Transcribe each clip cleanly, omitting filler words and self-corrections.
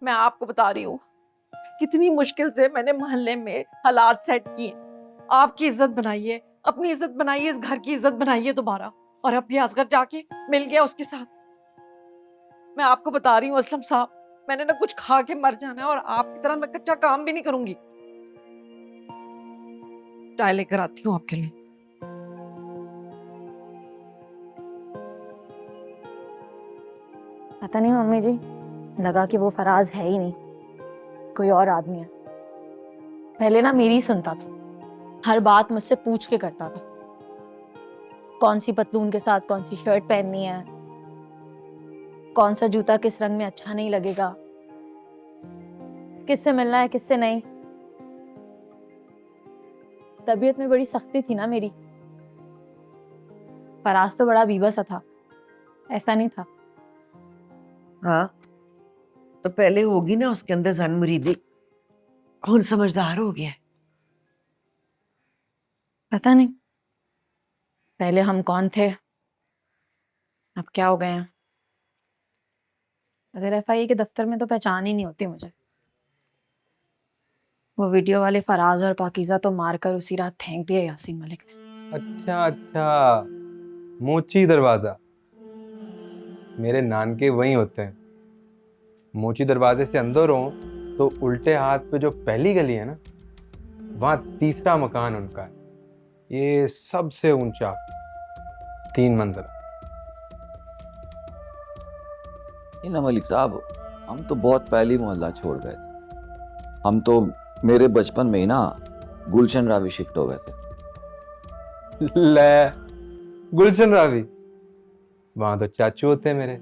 मैं आपको बता रही हूँ, कितनी मुश्किल से मैंने मोहल्ले में हालात सेट किए। आपकी इज्जत बनाइए, अपनी इज्जत बनाइए, इस घर की इज्जत बनाइए दोबारा। और अब ये असगर जाके मिल गया उसके साथ। मैं आपको बता रही हूँ असलम साहब, मैंने ना कुछ खा के मर जाना है, और आपकी तरह मैं कच्चा काम भी नहीं करूंगी। चाय लेकर आती हूँ आपके लिए। पता नहीं मम्मी जी, लगा कि वो फराज है ही नहीं, कोई और आदमी है। पहले ना मेरी सुनता था, हर बात मुझसे पूछ के करता था, कौन सी पतलून के साथ कौन सी शर्ट पहननी है, कौन सा जूता किस रंग में अच्छा नहीं लगेगा, किससे मिलना है किससे नहीं। तबीयत में बड़ी सख्ती थी ना मेरी। फराज तो बड़ा बीबा सा था, ऐसा नहीं था। हाँ, तो पहले होगी ना उसके अंदर जन मुरीदी, कौन समझदार हो गया। पता नहीं पहले हम कौन थे, अब क्या हो गए हैं। अगर एफआईए के दफ्तर में तो पहचान ही नहीं होती मुझे। वो वीडियो वाले फराज और पाकीज़ा तो मारकर उसी रात फेंक दिए यासीन मलिक ने। अच्छा अच्छा, मोची दरवाजा मेरे नानके वहीं होते हैं। मोची दरवाजे से अंदर हो तो उल्टे हाथ पे जो पहली गली है ना, वहां तीसरा मकान उनका है। ये सबसे ऊंचा 3 मंजिला। ना मलिक साहब, हम तो बहुत पहले मोहल्ला छोड़ गए थे। हम तो मेरे बचपन में ही ना गुलशन रावी शिफ्ट हो गए थे। ले, गुलशन रावी, वहां तो चाचू होते हैं मेरे,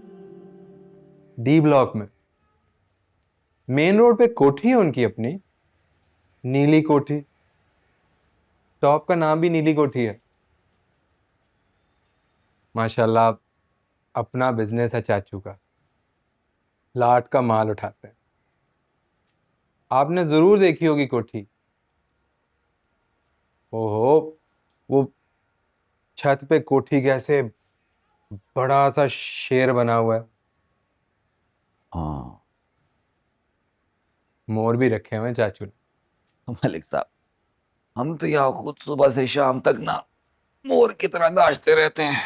डी ब्लॉक में। मेन रोड पे कोठी है उनकी अपनी, नीली कोठी। टॉप का नाम भी नीली कोठी है। माशाल्लाह, अपना बिजनेस है चाचू का, लाट का माल उठाते हैं। आपने जरूर देखी होगी कोठी। ओहो, वो छत पे कोठी के ऐसे बड़ा सा शेर बना हुआ है। हाँ मोर भी रखे हुए हैं चाचू ने। मलिक साहब, हम तो यहाँ खुद सुबह से शाम तक ना मोर की तरह नाचते रहते हैं।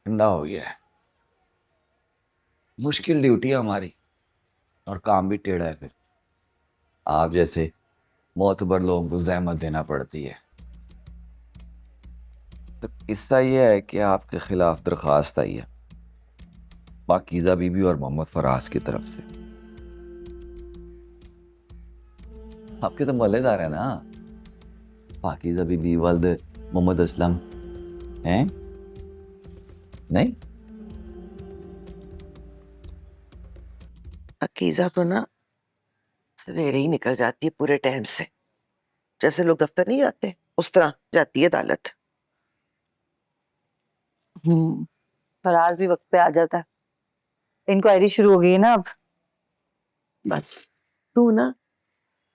ठंडा हो गया है। मुश्किल ड्यूटी है हमारी, और काम भी टेढ़ा है। फिर आप जैसे मोतबर लोगों को जहमत देना पड़ती है। तो किस्सा ये है कि आपके खिलाफ दरखास्त आई है पाकीज़ा बीबी और मोहम्मद फराज की तरफ से। आपके तो मलेदार है ना, पाकीज़ा बीबी वल्द मोहम्मद असलम हैं? नहीं? अकीजा तो ना सवेरे ही निकल जाती है पूरे टाइम से, जैसे लोग दफ्तर नहीं जाते उस तरह जाती है अदालत। फराज भी वक्त पे आ जाता है। इंक्वायरी शुरू हो गई है ना अब। बस तू ना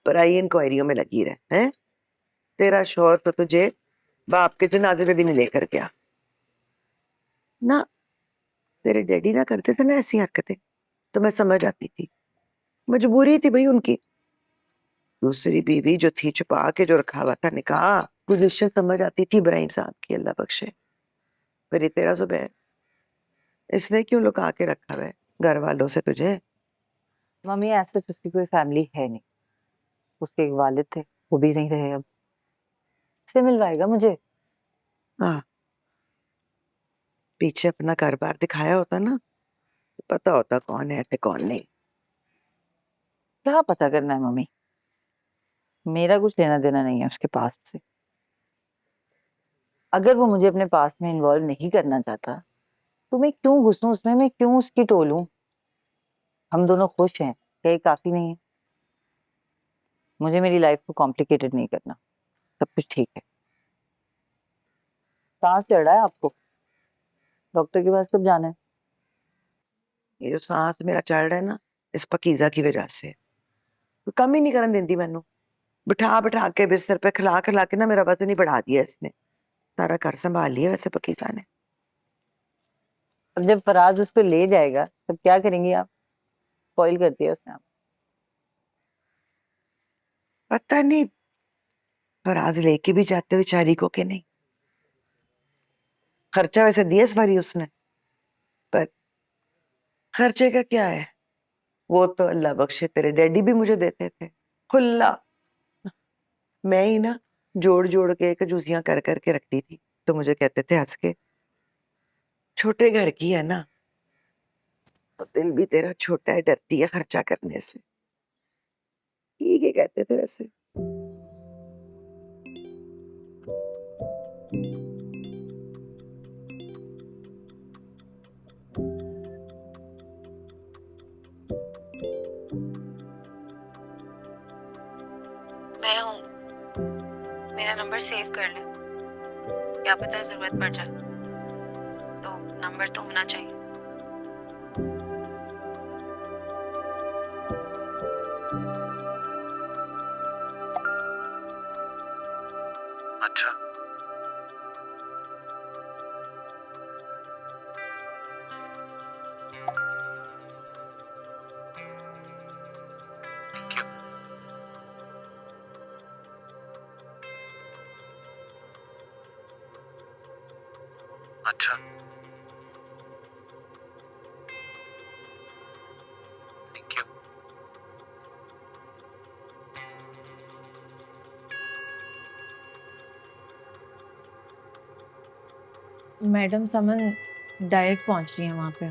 पराई इंक्वायरियों में लगी रहे हैं। तेरा शौहर तो तुझे बाप के जनाजे पे भी नहीं लेकर गया ना। तेरे डैडी ना करते थे ना ऐसी हरकतें, तो मैं समझ आती थी, मजबूरी थी भाई उनकी। दूसरी बीवी जो थी छुपा के जो रखा हुआ था निकाह, पोजीशन समझ आती थी इब्राहिम साहब की, अल्लाह बख्शे। फिर ये तेरा जुबैर, इसने क्यों लुका के रखा हुआ है घर वालों से तुझे? मम्मी ऐसे तो उसकी कोई फैमिली है नहीं। उसके एक वालिद थे, वो भी नहीं रहे अब। से मिलवाएगा मुझे। हाँ, पीछे अपना घर बार दिखाया होता ना, तो पता होता कौन है थे कौन नहीं। क्या पता करना है मम्मी, मेरा कुछ लेना देना नहीं है उसके पास से। अगर वो मुझे अपने पास में इन्वॉल्व नहीं करना चाहता तो मैं क्यों घुसूं उसमें, मैं क्यों उसकी टोलूं। हम दोनों खुश हैं, क्या ये काफी नहीं है? मुझे मेरी लाइफ को कॉम्प्लिकेटेड नहीं करना, सब कुछ ठीक है। सांस चढ़ रहा है आपको? डॉक्टर के पास कब जाना है? ये जो सांस मेरा चढ़ रहा है ना, इस पकीजा की वजह से। कोई कम ही नहीं करन देती मैनू, बिठा बिठा के बिस्तर पे खिला खिला के ना मेरा वजन ही बढ़ा दिया इसने। सारा घर संभाल लिया वैसे पकीजा ने। अब जब फराज उसको ले जाएगा तब क्या करेंगी आप? स्पॉइल कर दिया उसने। पता नहीं फराज लेके भी जाते बेचारी को कि नहीं। खर्चा वैसे दिया इस बारी उसने, पर खर्चे का क्या है, वो तो अल्लाह बख्शे तेरे डैडी भी मुझे देते थे खुला। मैं ही ना जोड़ जोड़ के कंजूसियां कर करके रखती थी, तो मुझे कहते थे हंस के, छोटे घर की है ना, तो दिल भी तेरा छोटा है, डरती है खर्चा करने से। ठीक है कहते थे वैसे। मैं हूँ, मेरा नंबर सेव कर ले, क्या पता जरूरत पड़ जाए, तो नंबर तो होना चाहिए। अच्छा, थैंक यू। अच्छा, थैंक यू। मैडम समन डायरेक्ट पहुंच रही है वहां पे।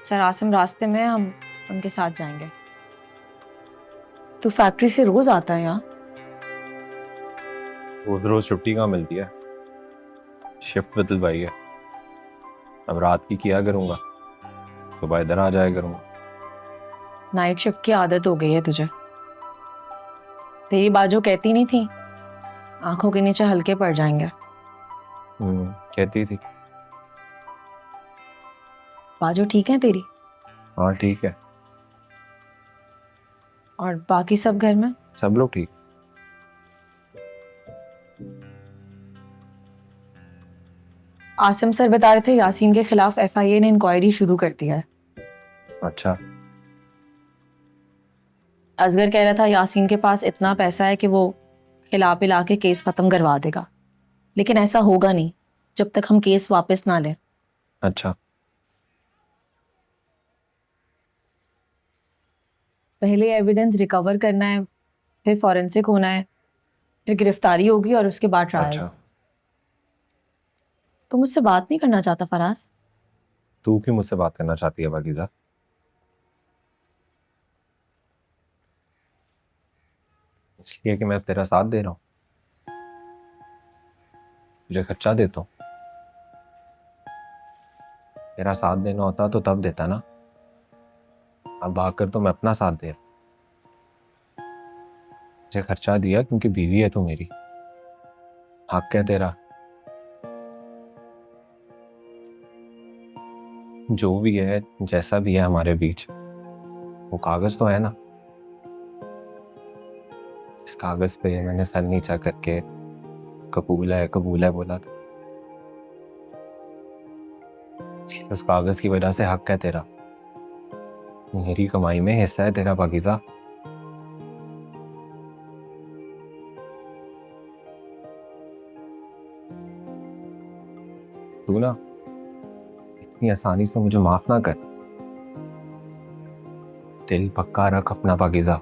सर आसिम रास्ते में, हम उनके साथ जाएंगे। तू फैक्ट्री से रोज आता है यहाँ? रोज रोज छुट्टी कहाँ मिलती है, शिफ्ट बदलवाई है। अब रात की किया करूंगा, सुबह इधर आ जाया करूंगा। नाइट शिफ्ट की आदत हो गई है तुझे। तेरी बाजू कहती नहीं थी आंखों के नीचे हल्के पड़ जाएंगे? कहती थी। बाजू ठीक है तेरी? हाँ ठीक है, और बाकी सब घर में? सब लोग ठीक। आसिम सर बता रहे थे यासीन के खिलाफ एफआईए ने इंक्वायरी शुरू कर दिया है। अच्छा, असगर कह रहा था यासीन के पास इतना पैसा है कि वो खिला पिला के केस खत्म करवा देगा, लेकिन ऐसा होगा नहीं जब तक हम केस वापस ना लें। अच्छा। पहले एविडेंस रिकवर करना है, फिर फॉरेंसिक होना है, फिर गिरफ्तारी होगी और उसके बाद ट्रायल्स। अच्छा, तू मुझसे बात नहीं करना चाहता फराज? तू क्यों मुझसे बात करना चाहती है पाकीज़ा? इसलिए कि मैं तेरा साथ दे रहा हूँ, तुझे खर्चा देता हूँ। तेरा साथ देना होता तो तब देता ना, अब भागकर तो मैं अपना साथ दे रहा हूँ। मुझे खर्चा दिया क्योंकि बीवी है तू मेरी, हक है तेरा। जो भी है, जैसा भी है हमारे बीच, वो कागज तो है ना। इस कागज पे मैंने सर नीचा करके कबूल है बोला था। उस कागज की वजह से हक है तेरा, मेरी कमाई में हिस्सा है तेरा पाकीज़ा। तू ना इतनी आसानी से मुझे माफ ना कर, दिल पक्का रख अपना पाकीज़ा।